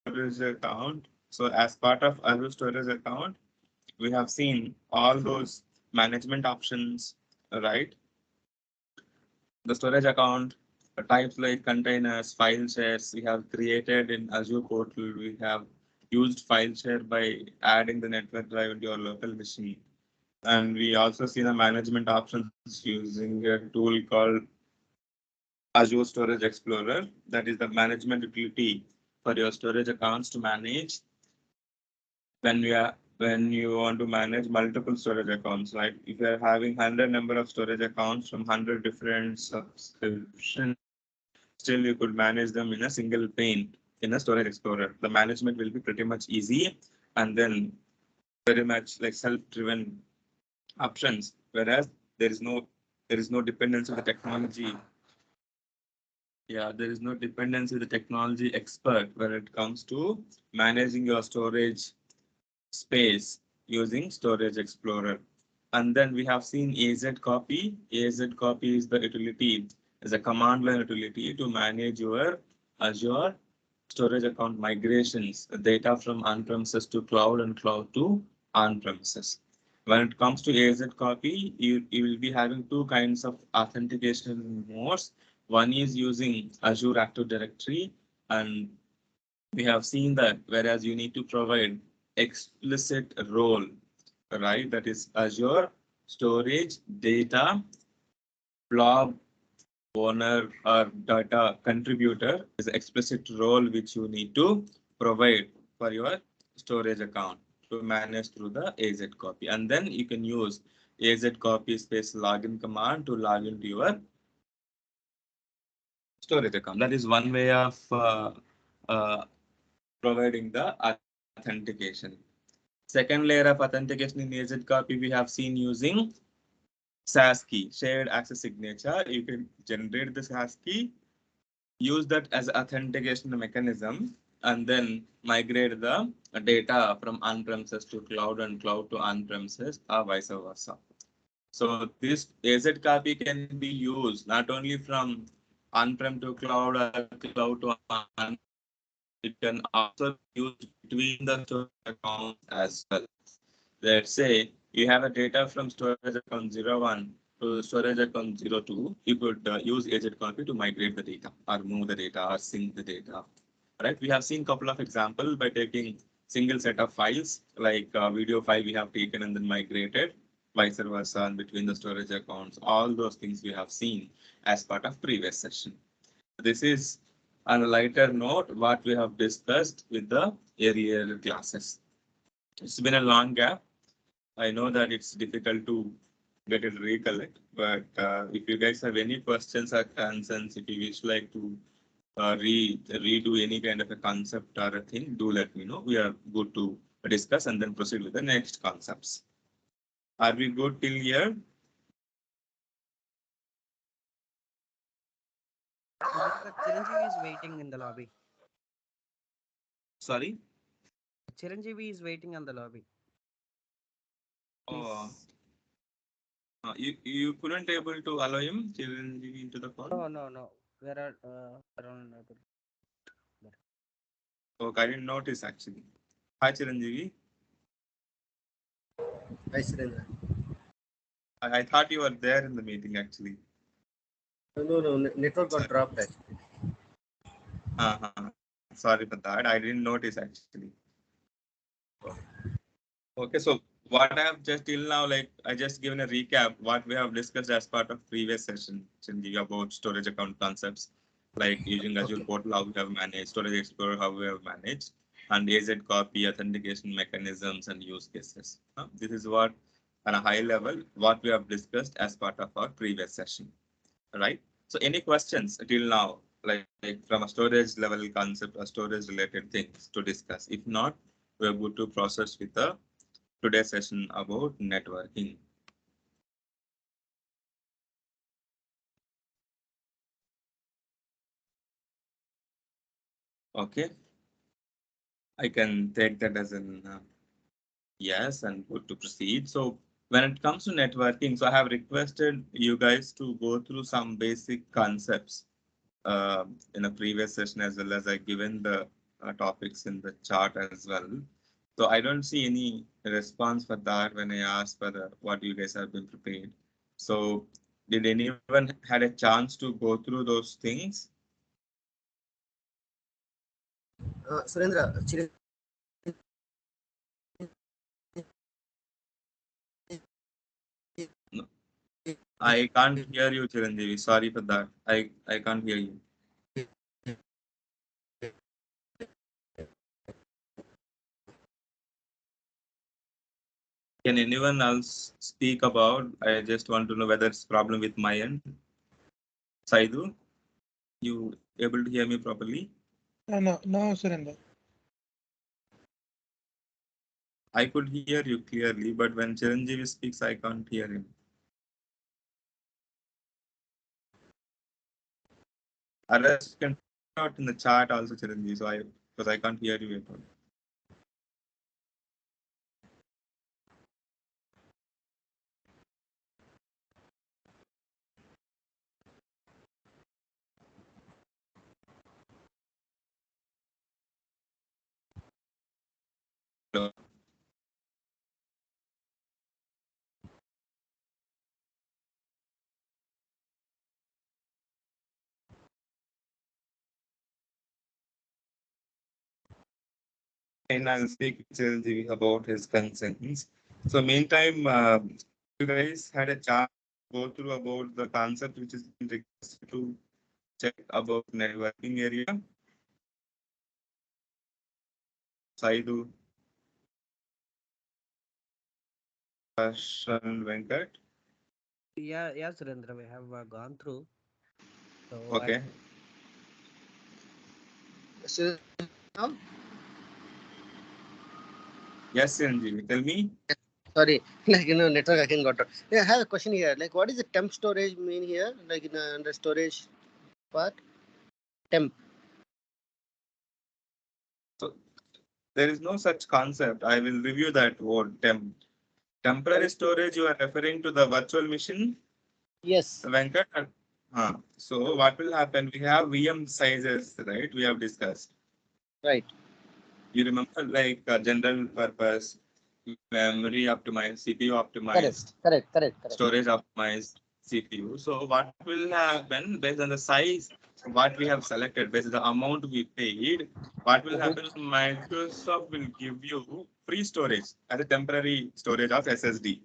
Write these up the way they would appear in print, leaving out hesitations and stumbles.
storage account. So as part of Azure storage account, we have seen all those management options, right? The storage account types like containers, file shares, we have created in Azure portal. We have used file share by adding the network drive into your local machine. And we also see the management options using a tool called Azure Storage Explorer. That is the management utility for your storage accounts to manage when you want to manage multiple storage accounts, right? If you are having 100 number of storage accounts from 100 different subscriptions, still you could manage them in a single pane in a storage explorer. The management will be pretty much easy and then very much like self-driven options, whereas there is no there is no dependence on the technology. Yeah, there is no dependency of the technology expert when it comes to managing your storage space using Storage Explorer. And then we have seen AZ copy. AZ copy is the utility, is a command line utility to manage your Azure storage account migrations, data from on-premises to cloud and cloud to on-premises. When it comes to AZ copy, you will be having two kinds of authentication modes. One is using Azure Active Directory, and we have seen that whereas you need to provide explicit role, right? That is Azure storage data blob owner or data contributor is an explicit role which you need to provide for your storage account to manage through the AZ copy. And then you can use AZ copy space login command to log into your storage account. That is one way of uh, providing the authentication. Second layer of authentication in AZ copy we have seen using SAS key, shared access signature. You can generate the SAS key, use that as authentication mechanism, and then migrate the data from on-premises to cloud and cloud to on-premises or vice versa. So this AZ copy can be used not only from on-prem to cloud or cloud to on, it can also be used between the storage accounts as well. Let's say you have a data from storage account 01 to storage account 02, you could use agent copy to migrate the data or move the data or sync the data. Right? We have seen a couple of examples by taking single set of files like video file we have taken and then migrated, vice versa, and between the storage accounts. All those things we have seen as part of previous session. This is on a lighter note what we have discussed with the earlier classes. It's been a long gap. I know that it's difficult to get it recollect, but if you guys have any questions or concerns, if you wish like to redo any kind of a concept or a thing, do let me know. We are good to discuss and then proceed with the next concepts. Are we good till here? Chiranjeevi is waiting in the lobby. Sorry? Chiranjeevi is waiting on the lobby. Oh, He's you couldn't able to allow him into the call? no. Where are around Oh, I didn't notice actually. Hi Chiranjeevi. Hi, Surendra. I thought you were there in the meeting actually. No, network got Sorry. dropped actually. Sorry for that. I didn't notice actually. Okay, so what I have just till now, like I just given a recap what we have discussed as part of previous session, Chinji, about storage account concepts, like using Azure Okay. portal, how we have managed, Storage Explorer, how we have managed, and AZ copy authentication mechanisms and use cases. This is what, on a high level, what we have discussed as part of our previous session, right? So any questions till now, like from a storage level concept or storage related things to discuss? If not, we are good to process with the today's session about networking. Okay, I can take that as an yes and good to proceed. So when it comes to networking, so I have requested you guys to go through some basic concepts in a previous session as well as I given the topics in the chart as well. So I don't see any response for that when I asked for what you guys have been prepared. So did anyone had a chance to go through those things? Surendra, No, I can't hear you, Chiranjeevi. Sorry for that. I can't hear you. Can anyone else speak about? I just want to know whether it's problem with my end. Saidu, you able to hear me properly? No, Surendra. I could hear you clearly, but when Chiranjeevi speaks, I can't hear him. Unless you can put out in the chat also, Chiranjeevi, so because I can't hear you at all. Hello? And I'll speak to Chiranjeevi about his concerns. So meantime, you guys had a chance to go through about the concept which is requested to check about networking area. Saidu, Sharan, Venkat. Yeah, Surendra, we have gone through. So Okay. Surendra, Yes, Chiranjeevi, tell me. sorry, network again got out. Yeah, I have a question here. Like, what is the temp storage mean here? Like in the storage part, temp. So there is no such concept. I will review that word temporary storage. You are referring to the virtual machine, Yes, Venkat? So what will happen? We have VM sizes, right? We have discussed. right. You remember like general purpose, memory optimized, CPU Correct, optimized, correct. storage optimized CPU. So what will happen based on the size, what we have selected, based on the amount we paid, what will happen? Microsoft will give you free storage as a temporary storage of SSD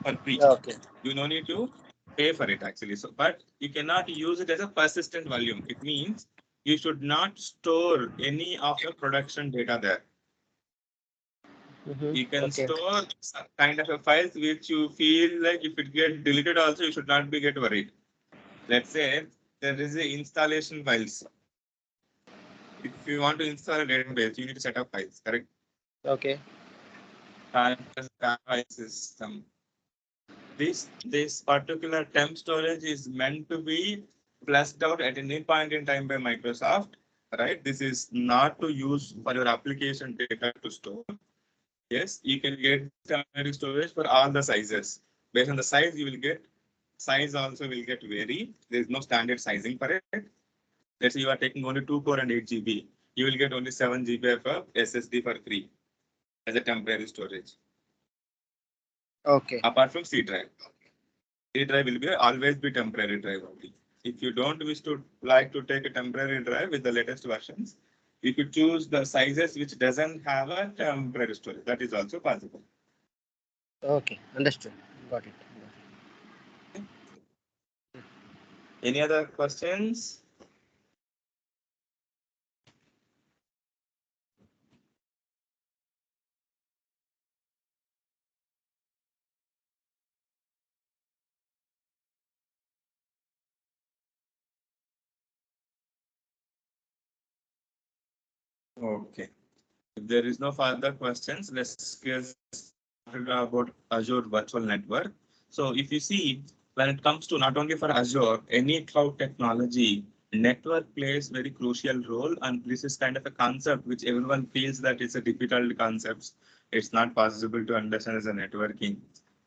for free. Okay. You no need to pay for it actually. So, but you cannot use it as a persistent volume. It means you should not store any of your production data there. You can Okay. store some kind of a files which you feel like if it get deleted also, you should not be get worried. Let's say there is a installation files. If you want to install a database, you need to set up files, correct? Okay. File system. This particular temp storage is meant to be flushed out at any point in time by Microsoft, right? This is not to use for your application data to store. Yes, you can get temporary storage for all the sizes. Based on the size, you will get size also will get vary. There is no standard sizing for it. Let's say you are taking only 2 core and 8 GB. You will get only 7 GB of SSD for free as a temporary storage. Okay. Apart from C drive. C drive will be always be temporary drive only. If you don't wish to like to take a temporary drive with the latest versions, you could choose the sizes which doesn't have a temporary storage. That is also possible. Okay. Understood. Got it. Any other questions? Okay. If there is no further questions, let's discuss about Azure Virtual Network. So if you see, when it comes to not only for Azure, any cloud technology, network plays very crucial role. And this is kind of a concept which everyone feels that it's a difficult concept. It's not possible to understand as a networking,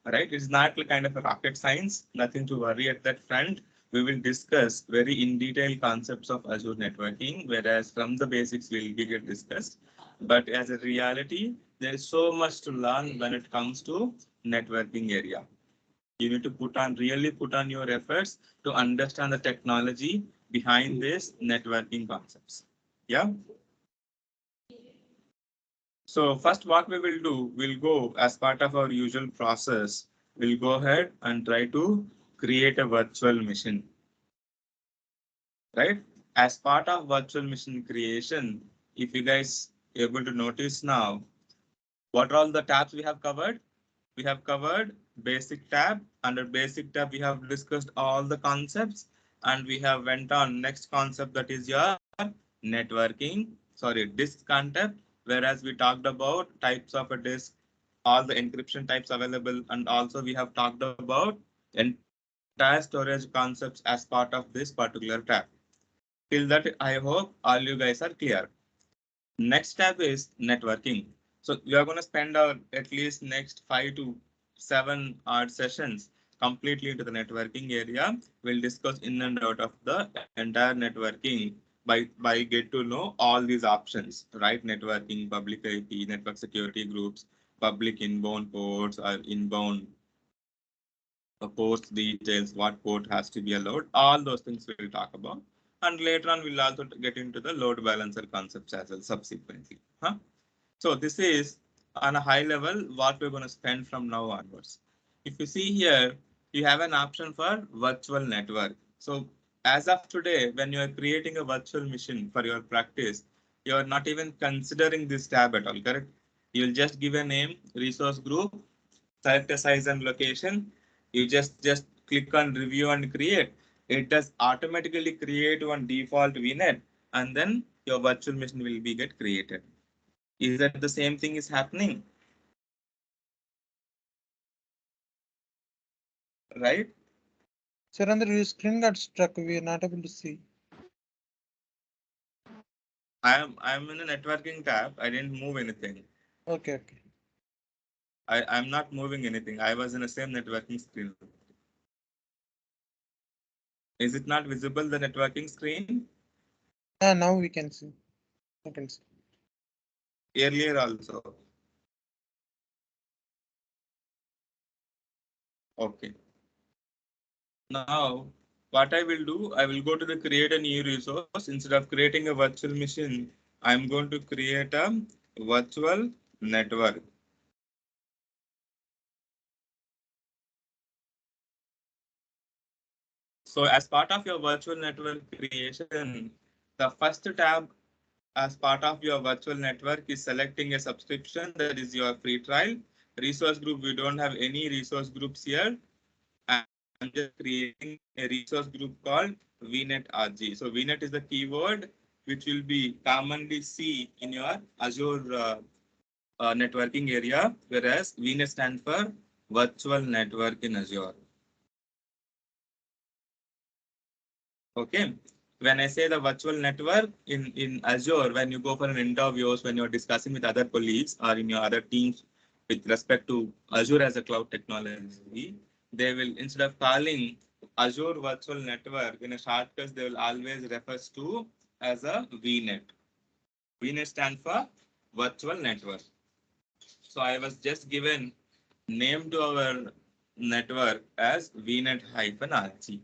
right? It's not kind of a rocket science, nothing to worry at that front. we will discuss very in detail concepts of Azure networking, whereas from the basics will be get discussed. But as a reality, there is so much to learn when it comes to networking area. You need to really put on your efforts to understand the technology behind this networking concepts. Yeah. So first what we will do, we'll go as part of our usual process, we'll go ahead and try to create a virtual machine, right? As part of virtual machine creation, if you guys able to notice now, what are all the tabs we have covered? We have covered basic tab. Under basic tab, we have discussed all the concepts and we have went on next concept, that is your networking, sorry, disk concept, whereas we talked about types of a disk, all the encryption types available, and also we have talked about entire storage concepts as part of this particular tab. Till that, I hope all you guys are clear. Next tab is networking. So we are going to spend our at least next 5 to 7 odd sessions completely into the networking area. We'll discuss in and out of the entire networking by get to know all these options, right? Networking, public IP, network security groups, public inbound ports or inbound port details, what port has to be allowed, all those things we'll talk about. And later on, we'll also get into the load balancer concepts as well subsequently. Huh? So this is on a high level what we're going to spend from now onwards. If you see here, you have an option for virtual network. So as of today, when you are creating a virtual machine for your practice, you are not even considering this tab at all, correct? You'll just give a name, resource group, select a size and location. You just click on review and create. It does automatically create one default VNet, and then your virtual machine will be get created. Is that the same thing is happening? Right? Surrender, your screen got struck. We are not able to see. I'm in a networking tab. I didn't move anything. Okay, okay. I'm not moving anything. I was in the same networking screen. Is it not visible, the networking screen? Now we can see. I can see. Earlier also. Okay. Now, what I will do, I will go to the create a new resource. Instead of creating a virtual machine, I'm going to create a virtual network. So as part of your virtual network creation, the first tab as part of your virtual network is selecting a subscription, that is your free trial. Resource group, we don't have any resource groups here. I'm just creating a resource group called VNet RG. So VNet is the keyword which will be commonly see in your Azure networking area, whereas VNet stands for virtual network in Azure. Okay. When I say the virtual network in Azure, when you go for an interviews, when you're discussing with other colleagues or in your other teams with respect to Azure as a cloud technology, they will, instead of calling Azure virtual network in a shortcut, they will always refer to as a VNet. VNet stands for virtual network. So I was just given name to our network as VNet-RG.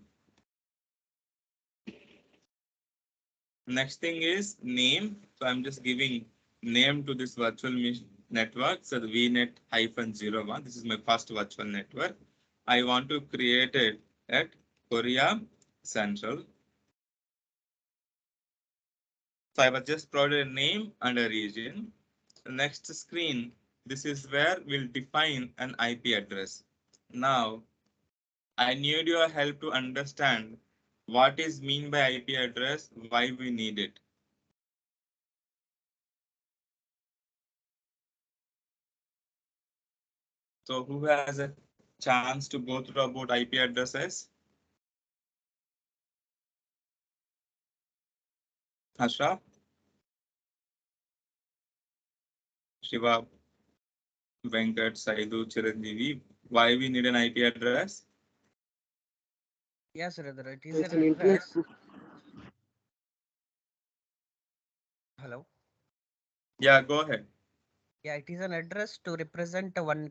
Next thing is name. So I'm just giving name to this virtual network. So the VNet-01. This is my first virtual network. I want to create it at Korea Central. So I was just provided a name and a region. The next screen, this is where we'll define an IP address. Now, I need your help to understand what is mean by IP address, why we need it. So who has a chance to go through about IP addresses? Ashraf, Shiva, Venkat, Saidu, Chiranjeevi. Why we need an IP address? Yes, Surendra, it is It's an an internet. address. Hello. Yeah, go ahead. Yeah, it is an address to represent one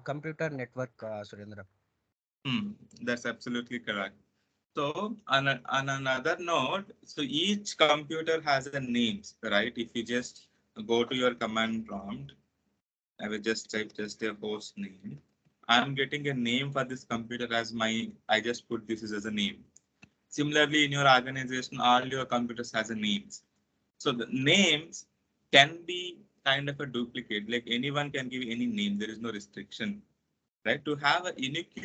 computer network, Surendra. That's absolutely correct. So on another note, so each computer has a names, right? If you just go to your command prompt, I will just type just a host name. I'm getting a name for this computer as my, I just put this as a name. Similarly, in your organization, all your computers has a names. So the names can be kind of a duplicate, like anyone can give any name. There is no restriction, right? To have a unique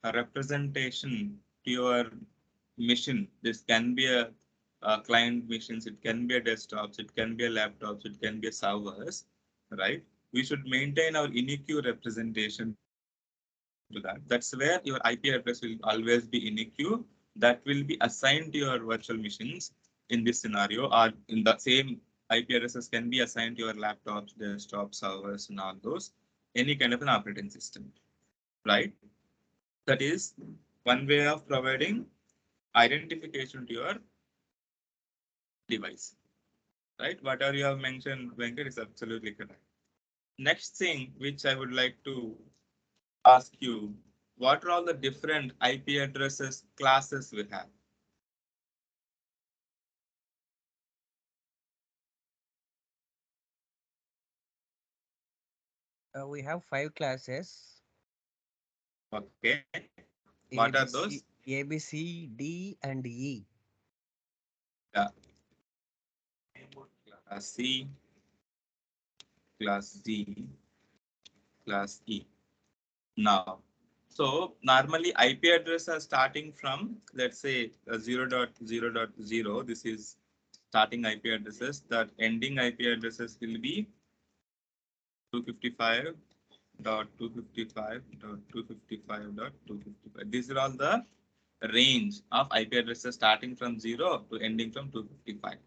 a representation to your mission. This can be a client missions, it can be a desktops, it can be a laptops, it can be a servers, right? We should maintain our unique representation to that. That's where your IP address will always be unique. That will be assigned to your virtual machines in this scenario, or in the same IP addresses can be assigned to your laptops, desktops, servers, and all those, any kind of an operating system, right? That is one way of providing identification to your device, right? Whatever you have mentioned, Venkat, is absolutely correct. Next thing which I would like to ask you, what are all the different IP addresses classes we have? We have 5 classes: Okay. What A, are B, those? C, A, B, C, D, and E. Yeah. Class C, class D, class E. Now, so normally IP address are starting from, let's say 0.0.0. This is starting IP addresses. That ending IP addresses will be 255.255.255.255. These are all the range of IP addresses starting from 0 to ending from 255.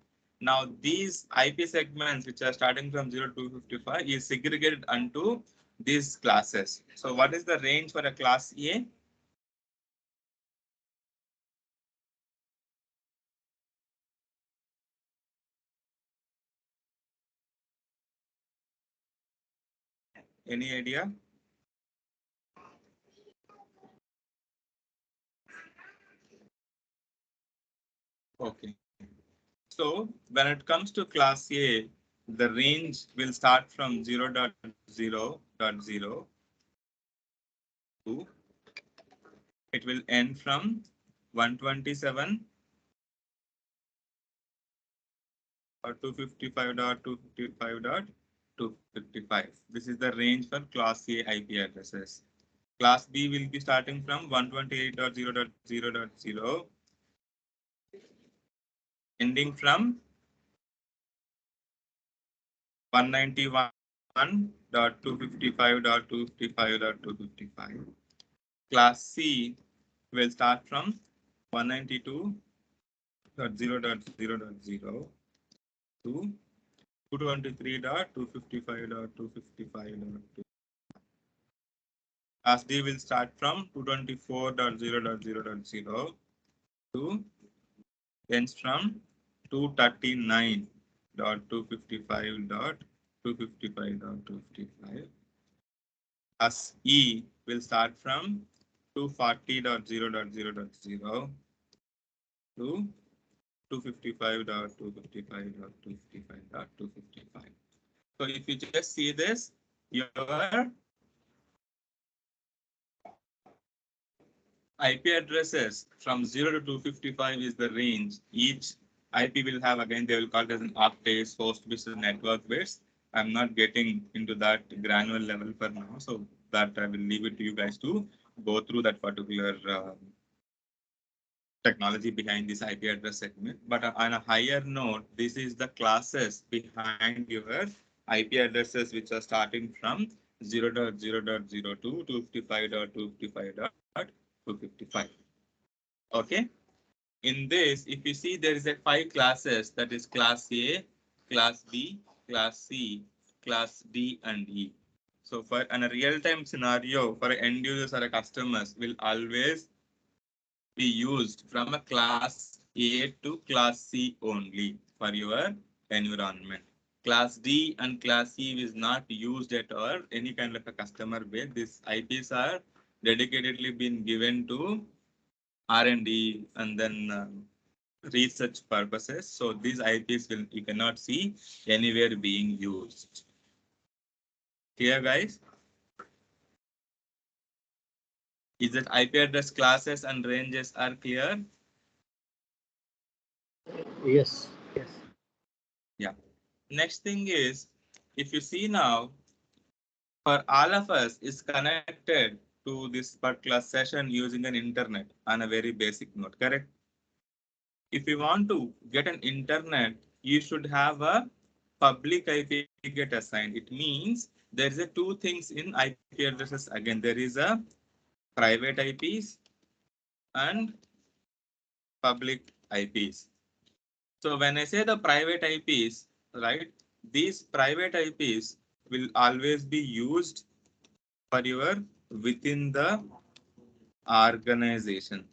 Now, these IP segments which are starting from 0 to 255 is segregated onto these classes. So, what is the range for a class A? Any idea? Okay. So when it comes to class A, the range will start from 0.0.0 to, it will end from 127 or 255.255.255. This is the range for class A IP addresses. Class B will be starting from 128.0.0.0 ending from 191.255.255.255. Class C will start from 192.0.0.0 to 223.255.255. Class D will start from 224.0.0.0 to ends from 239.255.255.255. Class E will start from 240.0.0.0 to 255.255.255.255. So if you just see this, your IP addresses from 0 to 255 is the range. Each IP will have, again, they will call it as an octaves, host bits, and network bits. I'm not getting into that granular level for now, so that I will leave it to you guys to go through that particular technology behind this IP address segment. But on a higher note, this is the classes behind your IP addresses which are starting from 0.0.0 to 255.255.255. Okay. In this, if you see, there is a 5 classes, that is class A, class B, class C, class D, and E. So for a real-time scenario, for end users or customers will always be used from a class A to class C only for your environment. Class D and class E is not used at all, any kind of a customer base. These IPs are dedicatedly been given to R&D and then research purposes. So these IPs will you cannot see anywhere being used. Clear, guys? Is that IP address classes and ranges are clear? Yes. Yes. Yeah. Next thing is, if you see now, for all of us is connected to this particular session using an internet on a very basic note, correct? If you want to get an internet, you should have a public IP get assigned. It means there is a two things in IP addresses. Again, there is a private IPs and public IPs. So when I say the private IPs, right, these private IPs will always be used for your within the organization.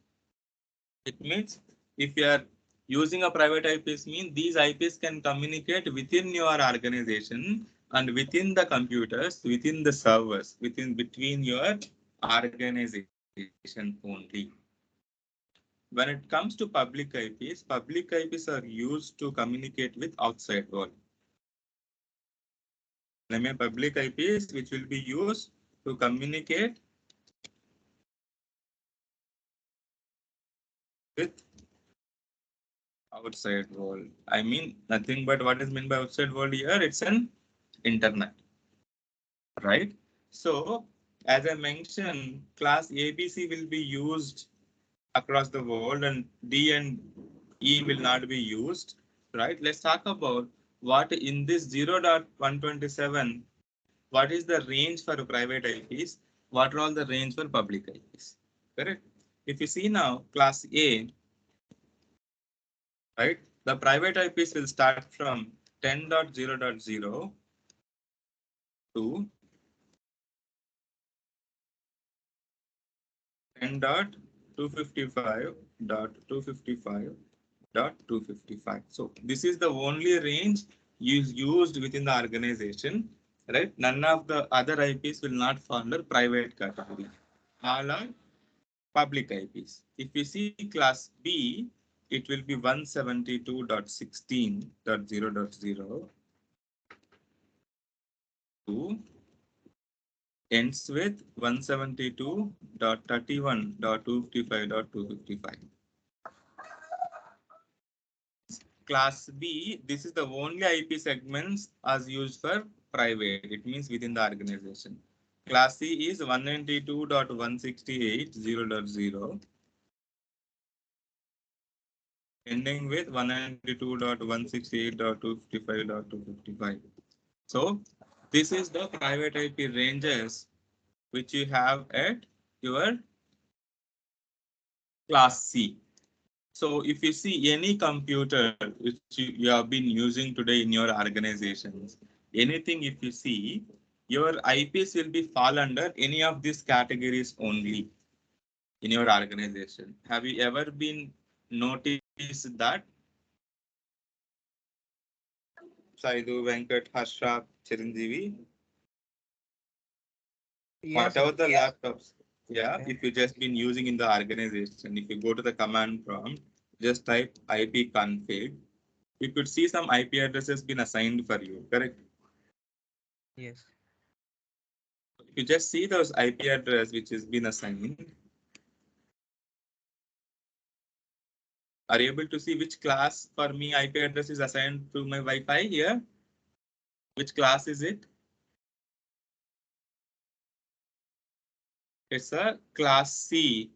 It means if you are using a private IPs, mean these IPs can communicate within your organization and within the computers, within the servers, within between your organization only. When it comes to public IPs are used to communicate with outside world. I mean public IPs which will be used to communicate with outside world. I mean nothing but what is meant by outside world here, it's an internet, right? So as I mentioned, class ABC will be used across the world and D and E will not be used, right? Let's talk about what in this 0.127, what is the range for private IPs? What are all the range for public IPs? Correct. If you see now, class A, right? The private IPs will start from 10.0.0 to 10.255.255.255. So this is the only range used within the organization, right? None of the other IPs will not fall under private category. All are public IPs. If you see class B, it will be 172.16.0.0 to ends with 172.31.255.255. Class B, this is the only IP segments as used for private. It means within the organization. Class C is 192.168.0.0 ending with 192.168.255.255. So this is the private IP ranges which you have at your class C. So if you see any computer which you have been using today in your organizations, anything if you see, your IPs will be fall under any of these categories only in your organization. Have you ever been noticed that? Saidu, Venkat, Harsha, Chiranjeevi, Yes, whatever sir. the laptops, yeah, Yeah. if you just been using in the organization, if you go to the command prompt, just type IP config, you could see some IP addresses been assigned for you, correct? Yes. If you just see those IP address which has been assigned, are you able to see which class for me IP address is assigned to my Wi-Fi here? Which class is it? It's a class C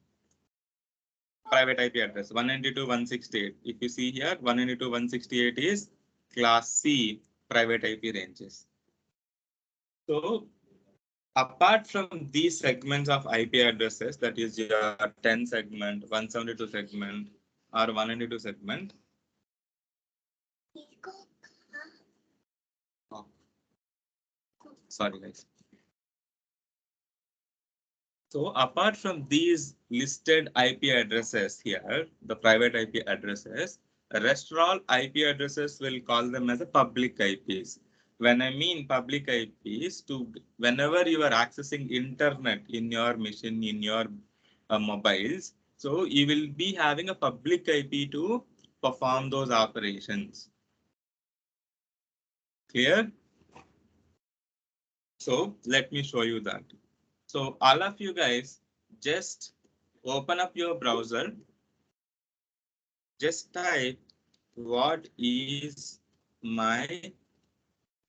private IP address 192.168. If you see here, 192.168 is class C private IP ranges. So apart from these segments of IP addresses, that is your 10 segment, 172 segment, or 192 segment. Oh, sorry, guys. So apart from these listed IP addresses here, the private IP addresses, the rest all IP addresses will call them as a public IPs. When I mean public IPs, to whenever you are accessing internet in your machine, in your mobiles, so you will be having a public IP to perform those operations. Clear? So let me show you that. So all of you guys just open up your browser, just type what is my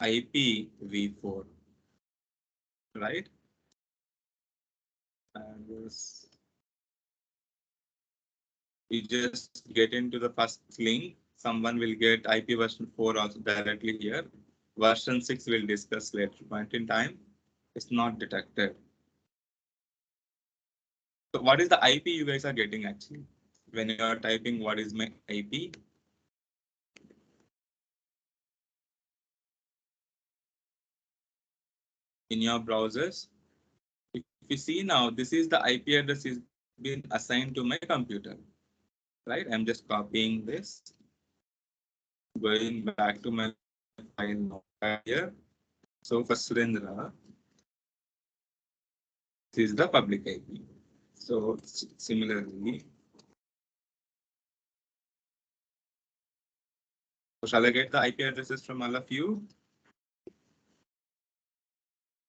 IPv4, right? And you just get into the first link. Someone will get IP version 4 also directly here. Version 6 will discuss later point in time. It's not detected. So what is the IP you guys are getting actually? When you are typing what is my IP? In your browsers, if you see now, this is the IP address is been assigned to my computer, right? I'm just copying this, going back to my file notepad here. So for Surendra, this is the public IP. So similarly, so shall I get the IP addresses from all of you?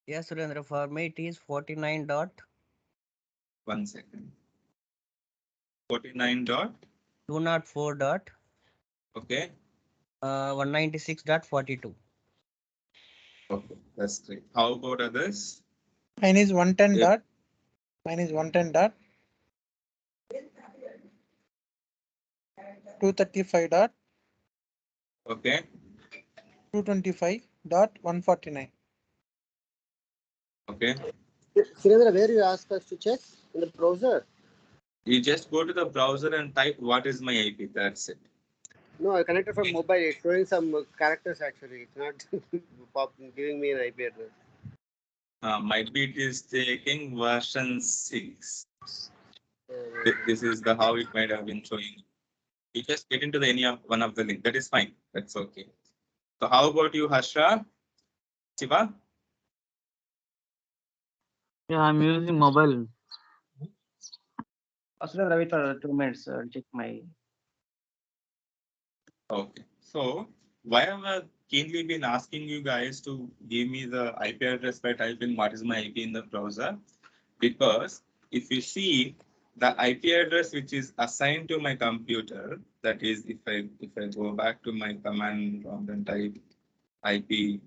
Yes, Surendra, for me it is 49 dot 1 second. 49 dot. 204 dot Okay. 196.42. Okay, that's great. How about others? Mine is 110 Yep. dot. Mine is 110 dot. 235 dot. Okay. 225 dot 149. Okay. Surendra, where you ask us to check in the browser? You just go to the browser and type what is my IP. That's it. No, I connected from mobile. It's showing some characters actually. It's not giving me an IP address. Might be it is taking version 6. This is the how it might have been showing. You just get into the any of one of the link. That is fine. That's okay. So how about you, Harsha? Shiva? Yeah, I'm using mobile. Asura, wait for 2 minutes. Check my. Okay. So why have I keenly been asking you guys to give me the IP address by typing what is my IP in the browser? Because if you see the IP address which is assigned to my computer, that is if I go back to my command prompt and type IP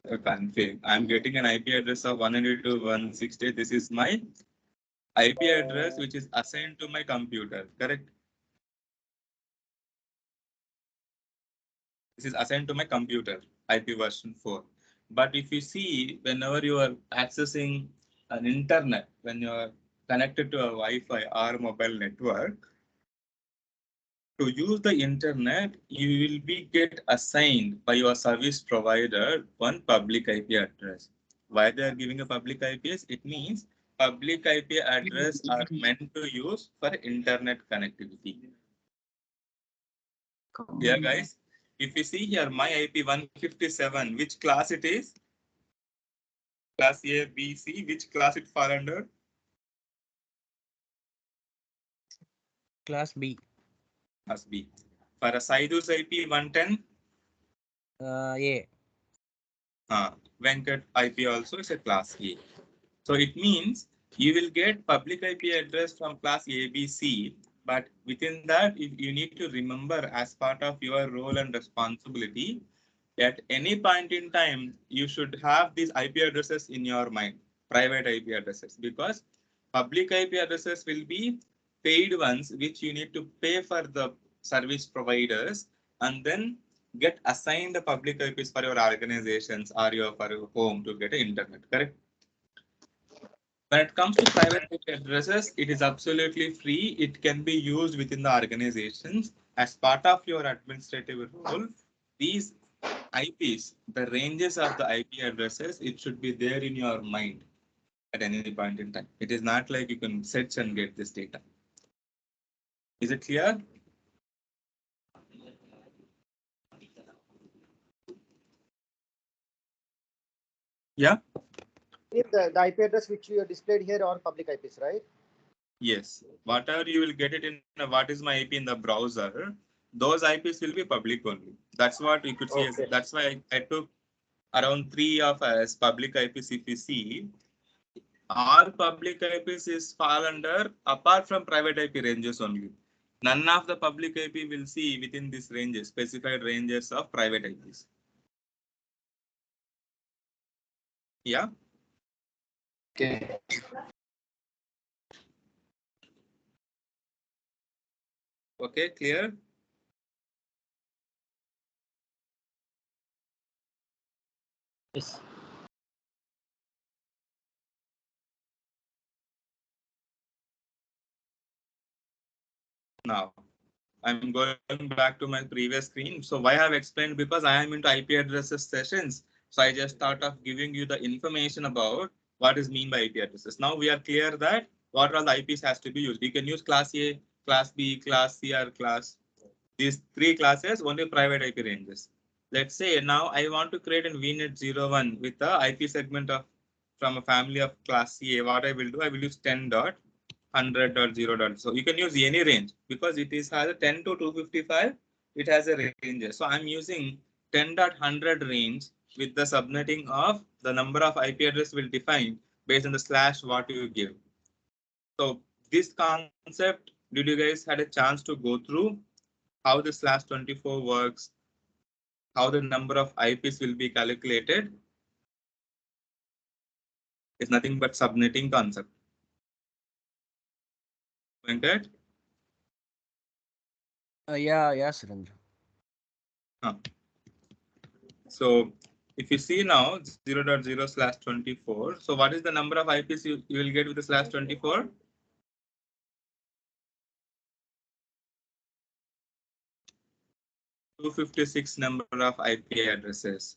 config, I'm getting an IP address of 192.168. This is my IP address which is assigned to my computer, correct? This is assigned to my computer, IP version 4. But if you see, whenever you are accessing an internet, when you are connected to a Wi-Fi or mobile network, to use the internet, you will be get assigned by your service provider one public IP address. Why they are giving a public IPs? It means public IP address are meant to use for internet connectivity. Yeah, guys. If you see here, my IP 157, which class it is? Class A, B, C. Which class it fall under? Class B. Class B. For a Saidu's IP 110, A. Venkat IP also is a class A. So it means you will get public IP address from class ABC, but within that, you need to remember as part of your role and responsibility, at any point in time, you should have these IP addresses in your mind, private IP addresses, because public IP addresses will be paid ones, which you need to pay for the service providers and then get assigned the public IPs for your organizations or for your home to get internet, correct? When it comes to private IP addresses, it is absolutely free. It can be used within the organizations as part of your administrative role. These IPs, the ranges of the IP addresses, it should be there in your mind. at any point in time. It is not like you can search and get this data. Is it clear? Yeah. The IP address which you have displayed here are public IPs, right? Yes. Whatever you will get it in what is my IP in the browser, those IPs will be public only. That's what you could see. Okay. That's why I took around 3 of us public IPs. If you see, all public IPs is fall under apart from private IP ranges only. None of the public IP will see within these ranges, specified ranges of private IPs. Yeah. Okay. Okay, clear? Yes. Now, I'm going back to my previous screen. So why I have explained, because I am into IP addresses sessions. So I just thought of giving you the information about what is mean by IP addresses. Now we are clear that what all the IPs has to be used. You can use class A, class B, class C, or class. These 3 classes only private IP ranges. Let's say now I want to create a VNet 01 with the IP segment of from a family of class C. What I will do, I will use 10.100.0. So you can use any range because it is has a 10 to 255. It has a range. So I'm using 10.100 range with the subnetting of the number of IP address will define based on the slash what you give. So this concept, did you guys had a chance to go through how the slash 24 works, how the number of IPs will be calculated? It's nothing but subnetting concept. Venkat? Yeah, Surendra. So if you see now 0.0/24, so what is the number of IPs you will get with the slash 24? (256) number of IP addresses.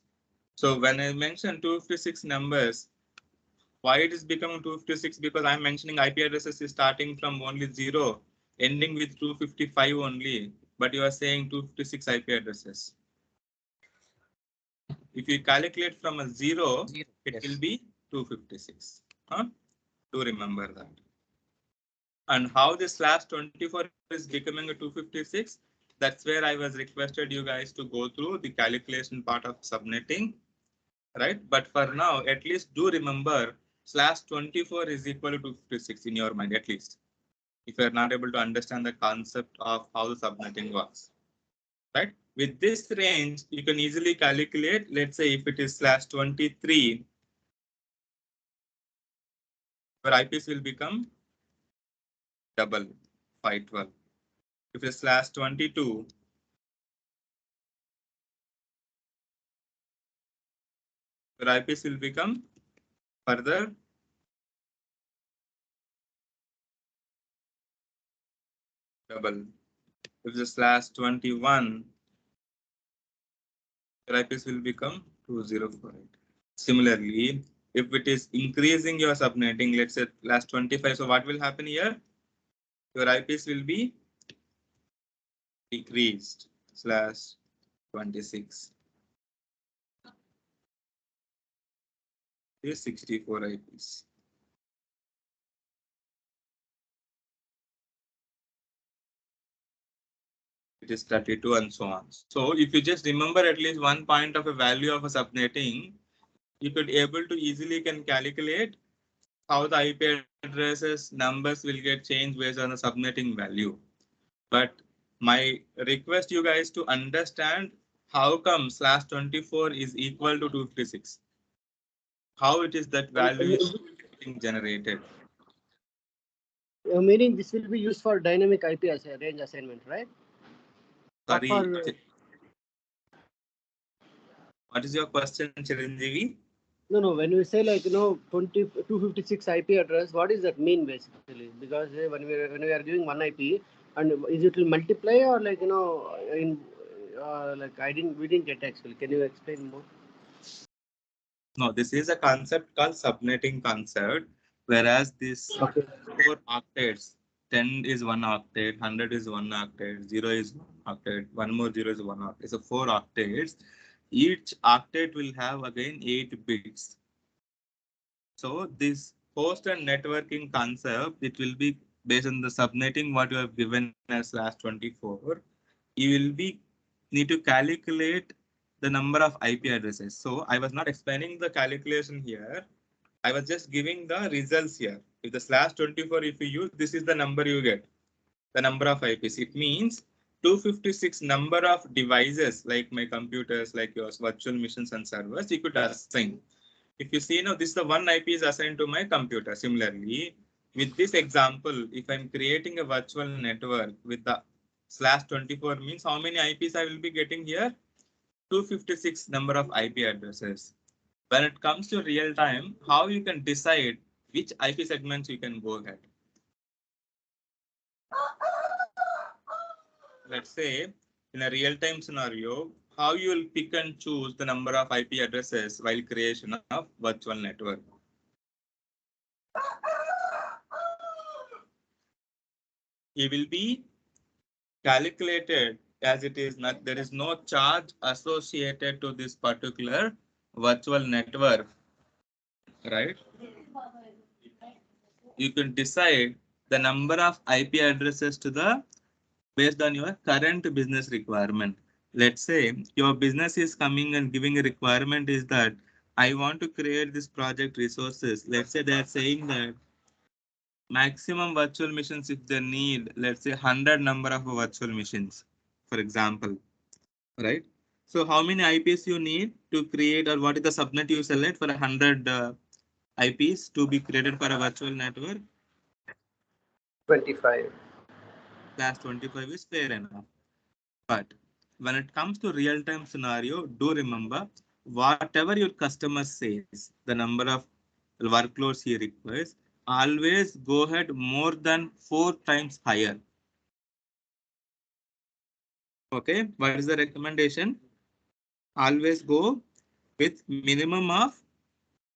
So when I mention 256 numbers, why it is becoming 256? Because I'm mentioning IP addresses is starting from only 0, ending with 255 only, but you are saying 256 IP addresses. If you calculate from a 0, it will be 256. Huh? Do remember that. And how this slash 24 is becoming a 256, that's where I was requested you guys to go through the calculation part of subnetting, right? But for now, at least do remember slash 24 is equal to 256 in your mind, at least. If you're not able to understand the concept of how the subnetting works, right? With this range, you can easily calculate, let's say if it is slash 23, your IPs will become double 512. If it's slash 22, your IPs will become further double. If it's slash 21, your IPs will become 2048. Similarly, if it is increasing your subnetting, let's say slash 25, so what will happen here? Your IPs will be decreased slash 26. Is 64 IPs. It is 32 and so on. So if you just remember at least one point of a value of a subnetting, you could able to easily can calculate how the IP addresses numbers will get changed based on the subnetting value. But my request you guys to understand how come slash 24 is equal to 256. How it is that value is being generated. Meaning this will be used for dynamic IP as a range assignment, right? Sorry, For, what is your question, Chiranjeevi? no. When we say 256 IP address, what does that mean basically? Because when we are giving one IP, and is it will multiply or in we didn't get actually. Can you explain more? No, this is a concept called subnetting concept. Whereas this Okay. 4 octets, 10 is 1 octet, 100 is 1 octet, 0 is 1 octet, one more 0 is 1 octet. So 4 octets. Each octet will have again 8 bits. So this host and networking concept, it will be based on the subnetting what you have given as /24. You will be need to calculate the number of IP addresses. So I was not explaining the calculation here. I was just giving the results here. If the /24, if you use, this is the number you get, the number of IPs. It means 256 number of devices like my computers, like yours, virtual machines and servers, you could assign. If you see now, this is the one IP is assigned to my computer. Similarly, with this example, if I'm creating a virtual network with the /24 means how many IPs I will be getting here? 256 number of IP addresses. When it comes to real time, how you can decide which IP segments you can go ahead. Let's say in a real time scenario, how you will pick and choose the number of IP addresses while creation of virtual network. It will be calculated as it is not, there is no charge associated to this particular virtual network, right? You can decide the number of IP addresses to the based on your current business requirement. Let's say your business is coming and giving a requirement is that I want to create this project resources. Let's say they are saying that maximum virtual machines if they need, let's say 100 number of virtual machines, for example, right? So how many IPs you need to create, or what is the subnet you select for 100 IPs to be created for a virtual network? 25. /25 is fair enough. But when it comes to real-time scenario, do remember whatever your customer says, the number of workloads he requires, always go ahead more than 4 times higher. Okay, what is the recommendation? Always go with minimum of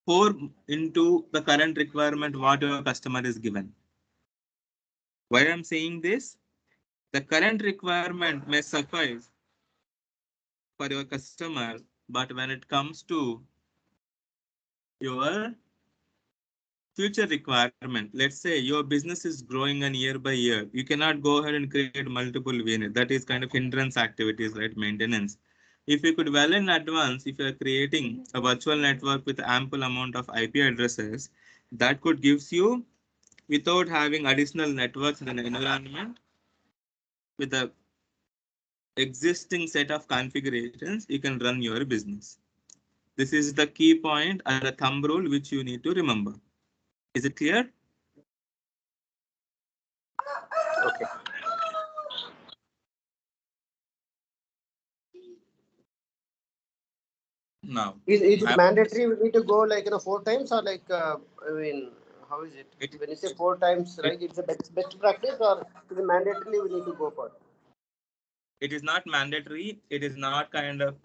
4 into the current requirement what your customer is given. Why I'm saying this? The current requirement may suffice for your customer, but when it comes to your future requirement, let's say your business is growing on year by year, you cannot go ahead and create multiple VNet. That is kind of hindrance activities, right? Maintenance. If you could well in advance, if you're creating a virtual network with ample amount of IP addresses, that could gives you, without having additional networks in an environment, with the existing set of configurations, you can run your business. This is the key point and the thumb rule which you need to remember. Is it clear? Okay. Now, Is it mandatory? We need to go like 4 times, or like I mean, how is it? When you say 4 times, right? It's a best practice, or is it mandatory? We need to go for. It is not mandatory. It is not kind of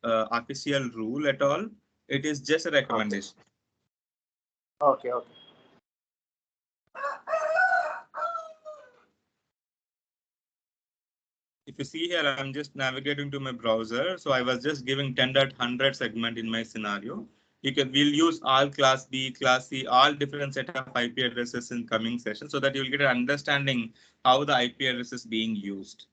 official rule at all. It is just a recommendation. Okay. Okay. If you see here, I'm just navigating to my browser. So I was just giving 10.100 segment in my scenario. We'll use all class B, class C, all different set of IP addresses in coming session so that you'll get an understanding how the IP address is being used.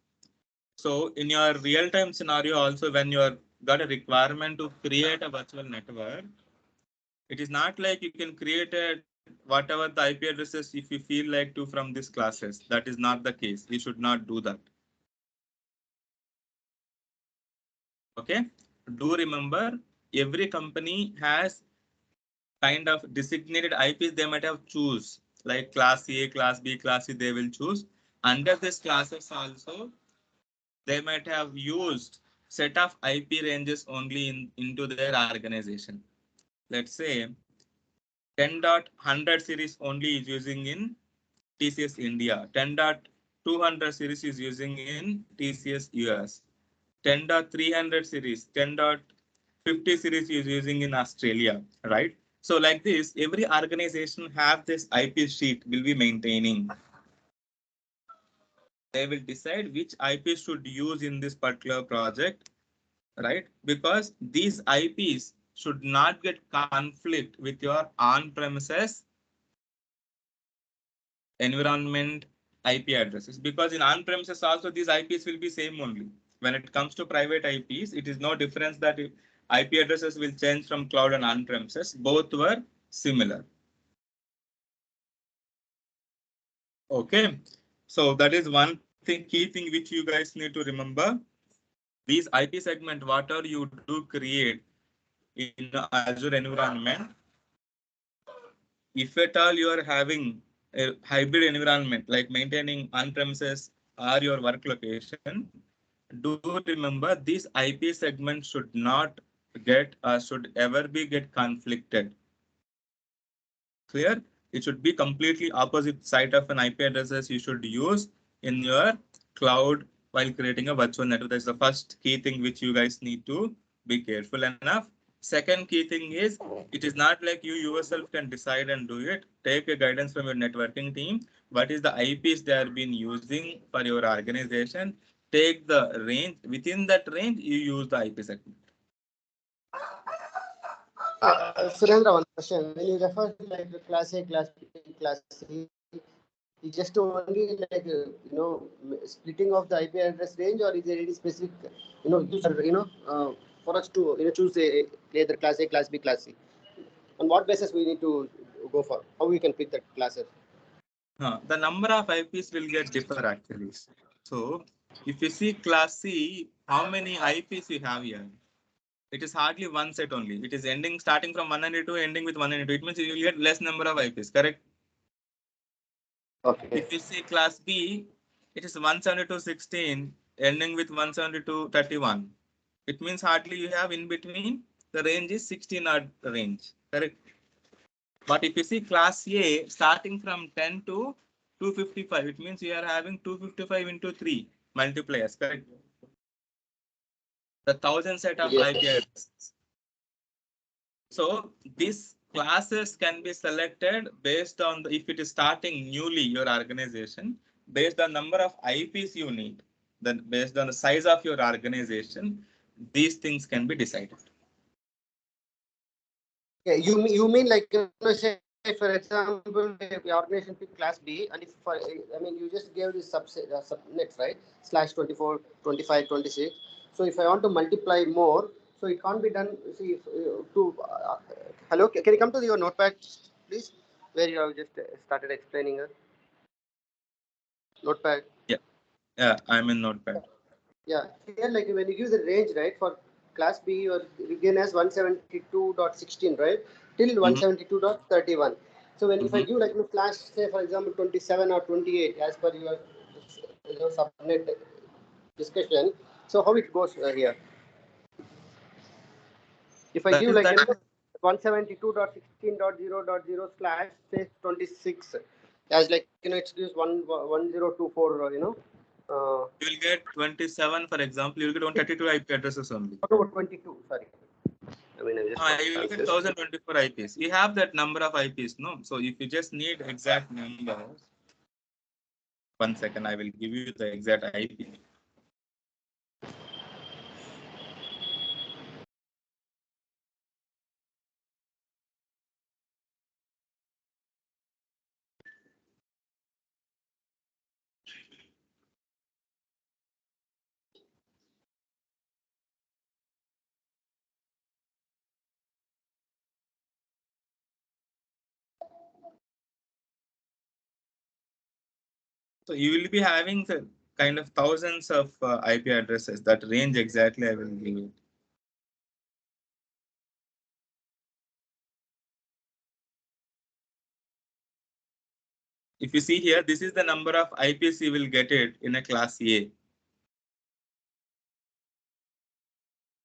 So in your real-time scenario also, when you're got a requirement to create a virtual network, it is not like you can create whatever the IP addresses if you feel like to from these classes. That is not the case. You should not do that. Okay. Do remember every company has kind of designated IPs they might have choose, like class A, class B, class C, they will choose. Under these classes also, they might have used set of IP ranges only into their organization. Let's say 10.100 series only is using in TCS India, 10.200 series is using in TCS US, 10.300 series, 10.50 series is using in Australia, right? So like this, every organization have this IP sheet will be maintaining. They will decide which IP should use in this particular project, right? Because these IPs should not get conflict with your on-premises environment IP addresses, because in on-premises also these IPs will be same only. When it comes to private IPs, it is no difference that IP addresses will change from cloud and on-premises. Both were similar. Okay, so that is one thing, key thing which you guys need to remember. These IP segment, whatever you do create in Azure environment, if at all you are having a hybrid environment like maintaining on-premises or your work location, do remember these IP segments should not get should ever be get conflicted. Clear? It should be completely opposite side of an IP addresses you should use in your cloud while creating a virtual network. That's the first key thing which you guys need to be careful enough. Second key thing is, it is not like you yourself can decide and do it. Take a guidance from your networking team. What is the IPs they are been using for your organization? Take the range. Within that range, you use the IP segment. Surendra, one question. When you refer to like the class A, class B, class C, is just only like splitting of the IP address range, or is there any specific user for us to choose either class A, class B, class C? On what basis we need to go for? How we can pick the classes? The number of IPs will get differ actually. So if you see class C, how many IPs you have here? It is hardly one set only. It is ending starting from 192, ending with 192. It means you will get less number of IPs, correct? Okay. If you see class B, it is 172.16, ending with 172.31. It means hardly you have in between, the range is 16 odd range, correct? But if you see class A, starting from 10 to 255, it means you are having 255 into 3 multipliers, correct? The 1000 set of Yes. IP addresses. So these classes can be selected based on if it is starting newly your organization, based on number of IPs you need, then based on the size of your organization, these things can be decided. Yeah, you mean like say for example, the organization pick class B, and if you just gave this subnets, right, slash 24, 25, 26. So if I want to multiply more, so it can't be done. See, hello, can you come to your notepad, please, where you have just started explaining notepad. Yeah, I'm in Notepad. Yeah, here like when you give the range, right, for class B, you are given as 172.16, right, till 172.31. So when if I give like class, say for example 27 or 28 as per your subnet discussion, so how it goes here? If I That give is like that 172.16.0.0 slash say 26 as like it's gives 1024 you will get 27, for example, you will get 132 IP addresses only. 22, sorry. I just You will get 1024 IPs. You have that number of IPs, no? So if you just need exact numbers, 1 second, I will give you the exact IP. So you will be having the kind of thousands of IP addresses. That range exactly I will give you. If you see here, this is the number of IPs you will get it in a class A.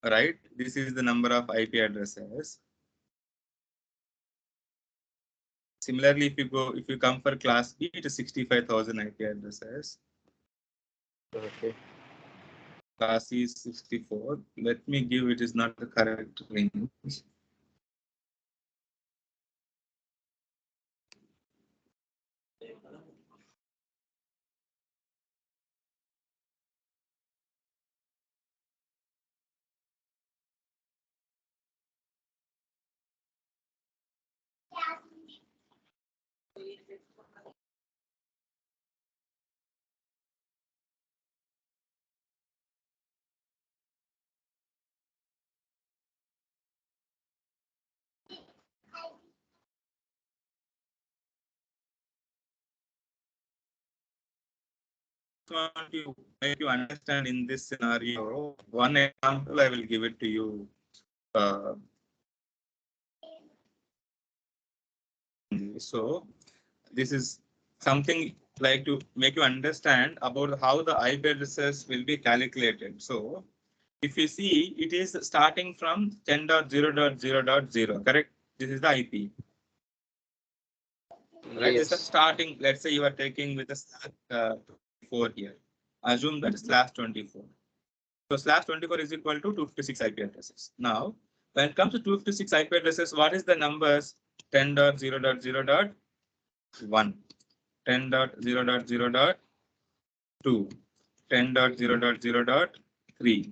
Right? This is the number of IP addresses. Similarly, if you come for class B, it is 65,000 IP addresses. Okay. Class C is 64. Let me give it is not the correct range. want to make you understand in this scenario. One example I will give it to you. So this is something like to make you understand about how the IP addresses will be calculated. So if you see, it is starting from 10.0.0.0, correct? This is the IP. Right, this is starting. Let's say you are taking with a slash 24 here. Assume that slash 24. So slash 24 is equal to 256 IP addresses. Now, when it comes to 256 IP addresses, what is the numbers? 10.0.0.1, 10.0.0.2, 10.0.0.3,